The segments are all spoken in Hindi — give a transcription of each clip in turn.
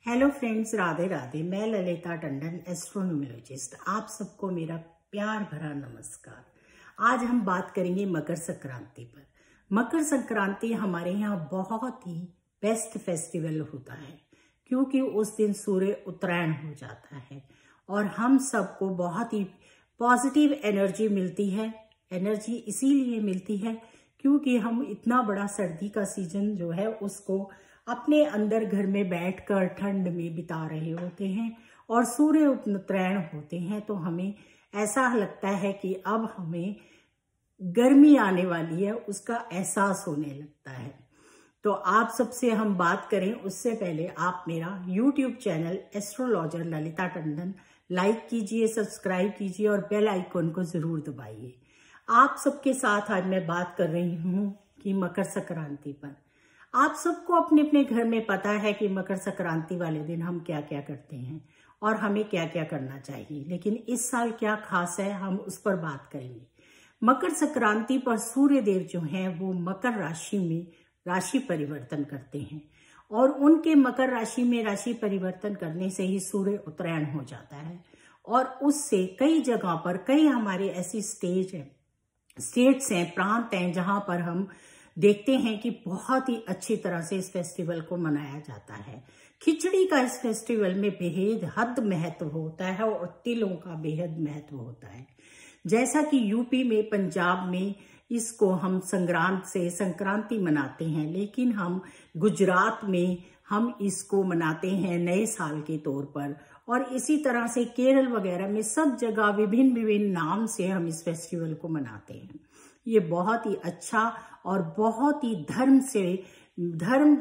Hello friends, Radhe Radhe. मैं ललिता टंडन, एस्ट्रोन्यूमरोलॉजिस्ट। आप सबको मेरा प्यार भरा नमस्कार। आज हम बात करेंगे मकर संक्रांति पर। मकर संक्रांति हमारे यहाँ बहुत ही बेस्ट फेस्टिवल होता है, क्योंकि उस दिन सूर्य उत्तरायण हो जाता है और हम सबको बहुत ही पॉजिटिव एनर्जी मिलती है। एनर्जी इसीलिए मिलती है क्योंकि हम इतना बड़ा सर्दी का सीजन जो है उसको अपने अंदर घर में बैठकर ठंड में बिता रहे होते हैं और सूर्य उत्तरायण होते हैं, तो हमें ऐसा लगता है कि अब हमें गर्मी आने वाली है, उसका एहसास होने लगता है। तो आप सबसे हम बात करें उससे पहले आप मेरा YouTube channel astrologer Lalita Tandon like कीजिए, सब्सक्राइब कीजिए और बेल आइकन को जरूर दबाइए। आप सबके साथ आज मैं बात कर रही हूँ कि मकर संक्रांति पर। आप सबको अपने अपने घर में पता है कि मकर संक्रांति वाले दिन हम क्या क्या करते हैं और हमें क्या क्या करना चाहिए, लेकिन इस साल क्या खास है हम उस पर बात करेंगे। मकर संक्रांति पर सूर्य देव जो हैं वो मकर राशि में राशि परिवर्तन करते हैं और उनके मकर राशि में राशि परिवर्तन करने से ही सूर्य उत्तरायण हो जाता है और उससे कई जगह पर कई हमारे ऐसी स्टेट्स हैं, प्रांत हैं, जहां पर हम देखते हैं कि बहुत ही अच्छी तरह से इस फेस्टिवल को मनाया जाता है। खिचड़ी का इस फेस्टिवल में बेहद हद महत्व होता है और तिलों का बेहद महत्व होता है। जैसा कि यूपी में, पंजाब में इसको हम संक्रांति मनाते हैं, लेकिन हम गुजरात में हम इसको मनाते हैं नए साल के तौर पर, और इसी तरह से केरल वगैरह में सब जगह विभिन्न विभिन्न नाम से हम इस फेस्टिवल को मनाते हैं। ये बहुत ही अच्छा और बहुत ही धर्म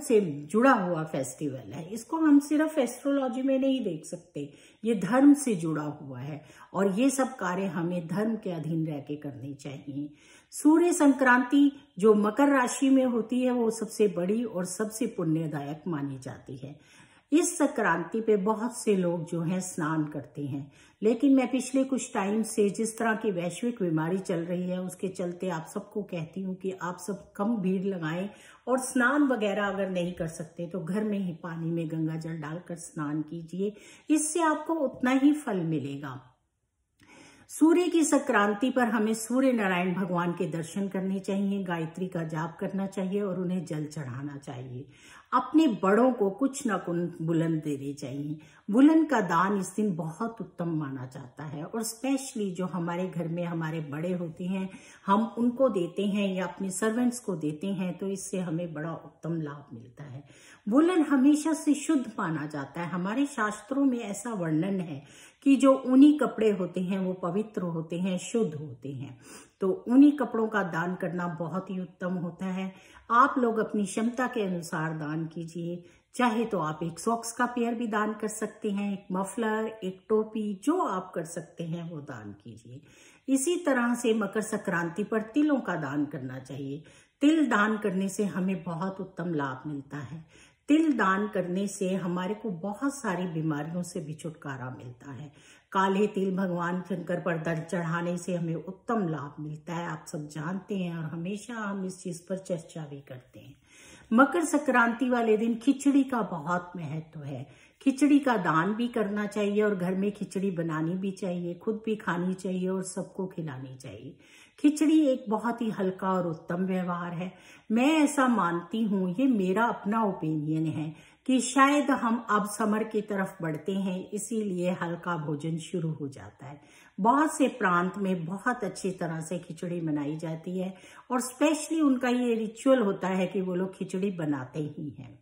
से जुड़ा हुआ फेस्टिवल है। इसको हम सिर्फ एस्ट्रोलॉजी में नहीं देख सकते, ये धर्म से जुड़ा हुआ है और ये सब कार्य हमें धर्म के अधीन रह के करने चाहिए। सूर्य संक्रांति जो मकर राशि में होती है वो सबसे बड़ी और सबसे पुण्यदायक मानी जाती है। इस संक्रांति पे बहुत से लोग जो हैं स्नान करते हैं, लेकिन मैं पिछले कुछ टाइम से जिस तरह की वैश्विक बीमारी चल रही है उसके चलते आप सबको कहती हूँ कि आप सब कम भीड़ लगाएं और स्नान वगैरह अगर नहीं कर सकते तो घर में ही पानी में गंगा जल डालकर स्नान कीजिए, इससे आपको उतना ही फल मिलेगा। सूर्य की संक्रांति पर हमें सूर्य नारायण भगवान के दर्शन करने चाहिए, गायत्री का जाप करना चाहिए और उन्हें जल चढ़ाना चाहिए। अपने बड़ों को कुछ न कुछ बुलंद देने चाहिए। बुलंद का दान इस दिन बहुत उत्तम माना जाता है और स्पेशली जो हमारे घर में हमारे बड़े होते हैं हम उनको देते हैं या अपने सर्वेंट्स को देते हैं, तो इससे हमें बड़ा उत्तम लाभ मिलता है। बुलन हमेशा से शुद्ध माना जाता है। हमारे शास्त्रों में ऐसा वर्णन है कि जो ऊनी कपड़े होते हैं वो पवित्र होते हैं, शुद्ध होते हैं, तो ऊनी कपड़ों का दान करना बहुत ही उत्तम होता है। आप लोग अपनी क्षमता के अनुसार दान कीजिए, चाहे तो आप एक सॉक्स का पेयर भी दान कर सकते हैं, एक मफलर, एक टोपी, जो आप कर सकते हैं वो दान कीजिए। इसी तरह से मकर संक्रांति पर तिलों का दान करना चाहिए। तिल दान करने से हमें बहुत उत्तम लाभ मिलता है। तिल दान करने से हमारे को बहुत सारी बीमारियों से भी छुटकारा मिलता है। काले तिल भगवान शंकर पर दल चढ़ाने से हमें उत्तम लाभ मिलता है, आप सब जानते हैं और हमेशा हम इस चीज पर चर्चा भी करते हैं। मकर संक्रांति वाले दिन खिचड़ी का बहुत महत्व है। खिचड़ी का दान भी करना चाहिए और घर में खिचड़ी बनानी भी चाहिए, खुद भी खानी चाहिए और सबको खिलानी चाहिए। खिचड़ी एक बहुत ही हल्का और उत्तम व्यवहार है। मैं ऐसा मानती हूँ, ये मेरा अपना ओपिनियन है कि शायद हम अब समर की तरफ बढ़ते हैं, इसीलिए हल्का भोजन शुरू हो जाता है। बहुत से प्रांत में बहुत अच्छी तरह से खिचड़ी बनाई जाती है और स्पेशली उनका ये रिचुअल होता है कि वो लोग खिचड़ी बनाते ही हैं।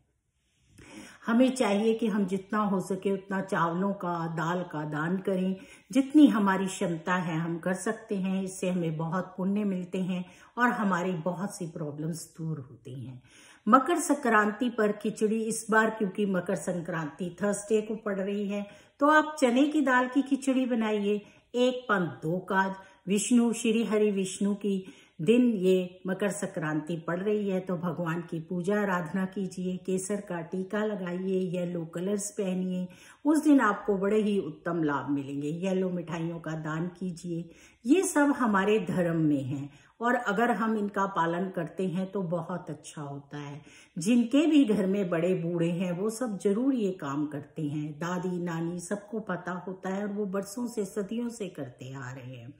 हमें चाहिए कि हम जितना हो सके उतना चावलों का, दाल का दान करें। जितनी हमारी क्षमता है हम कर सकते हैं, इससे हमें बहुत पुण्य मिलते हैं और हमारी बहुत सी प्रॉब्लम्स दूर होती हैं। मकर संक्रांति पर खिचड़ी इस बार, क्योंकि मकर संक्रांति थर्सडे को पड़ रही है, तो आप चने की दाल की खिचड़ी बनाइए। एक पंथ दो काज, विष्णु श्री हरि विष्णु की दिन ये मकर संक्रांति पड़ रही है तो भगवान की पूजा आराधना कीजिए, केसर का टीका लगाइए, येलो कलर्स पहनिए, उस दिन आपको बड़े ही उत्तम लाभ मिलेंगे। येलो मिठाइयों का दान कीजिए। ये सब हमारे धर्म में है और अगर हम इनका पालन करते हैं तो बहुत अच्छा होता है। जिनके भी घर में बड़े बूढ़े हैं वो सब जरूर ये काम करते हैं, दादी नानी सबको पता होता है और वो बरसों से सदियों से करते आ रहे हैं।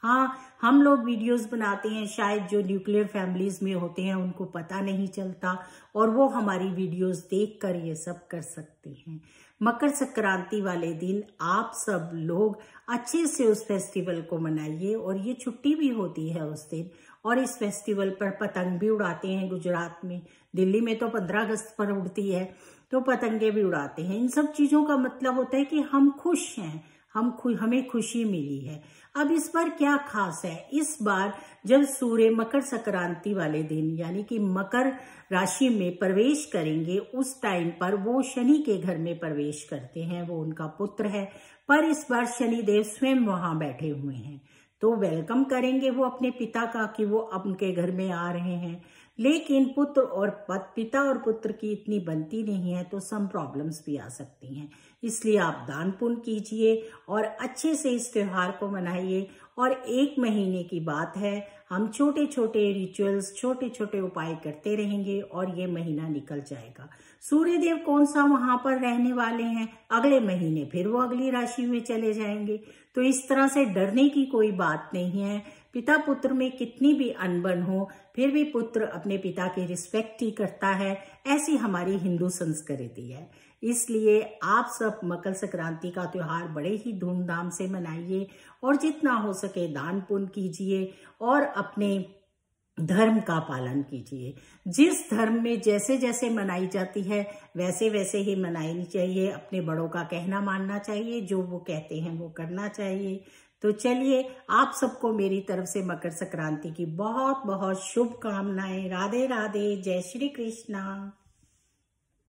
हाँ, हम लोग वीडियोस बनाते हैं, शायद जो न्यूक्लियर फैमिलीज में होते हैं उनको पता नहीं चलता और वो हमारी वीडियोस देखकर ये सब कर सकते हैं। मकर संक्रांति वाले दिन आप सब लोग अच्छे से उस फेस्टिवल को मनाइए और ये छुट्टी भी होती है उस दिन, और इस फेस्टिवल पर पतंग भी उड़ाते हैं। गुजरात में, दिल्ली में तो 15 अगस्त पर उड़ती है, तो पतंगे भी उड़ाते हैं। इन सब चीजों का मतलब होता है कि हम खुश हैं, हमें खुशी मिली है। अब इस बार क्या खास है, इस बार जब सूर्य मकर संक्रांति वाले दिन यानी कि मकर राशि में प्रवेश करेंगे, उस टाइम पर वो शनि के घर में प्रवेश करते हैं। वो उनका पुत्र है, पर इस बार शनिदेव स्वयं वहां बैठे हुए हैं, तो वेलकम करेंगे वो अपने पिता का कि वो अब उनके घर में आ रहे हैं। लेकिन पिता और पुत्र की इतनी बनती नहीं है, तो सम प्रॉब्लम्स भी आ सकती हैं। इसलिए आप दान पुण्य कीजिए और अच्छे से इस त्योहार को मनाइए। और 1 महीने की बात है, हम छोटे छोटे रिचुअल्स, छोटे छोटे उपाय करते रहेंगे और ये महीना निकल जाएगा। सूर्यदेव कौन सा वहां पर रहने वाले हैं, अगले महीने फिर वो अगली राशि में चले जाएंगे। तो इस तरह से डरने की कोई बात नहीं है। पिता पुत्र में कितनी भी अनबन हो, फिर भी पुत्र अपने पिता की रिस्पेक्ट ही करता है। ऐसी हमारी हिंदू संस्कृति है। इसलिए आप सब मकर संक्रांति का त्योहार बड़े ही धूमधाम से मनाइए और जितना हो सके दान पुण्य कीजिए और अपने धर्म का पालन कीजिए। जिस धर्म में जैसे जैसे मनाई जाती है वैसे वैसे ही मनानी चाहिए। अपने बड़ों का कहना मानना चाहिए, जो वो कहते हैं वो करना चाहिए। तो चलिए, आप सबको मेरी तरफ से मकर संक्रांति की बहुत बहुत शुभकामनाएं। राधे राधे, जय श्री कृष्णा।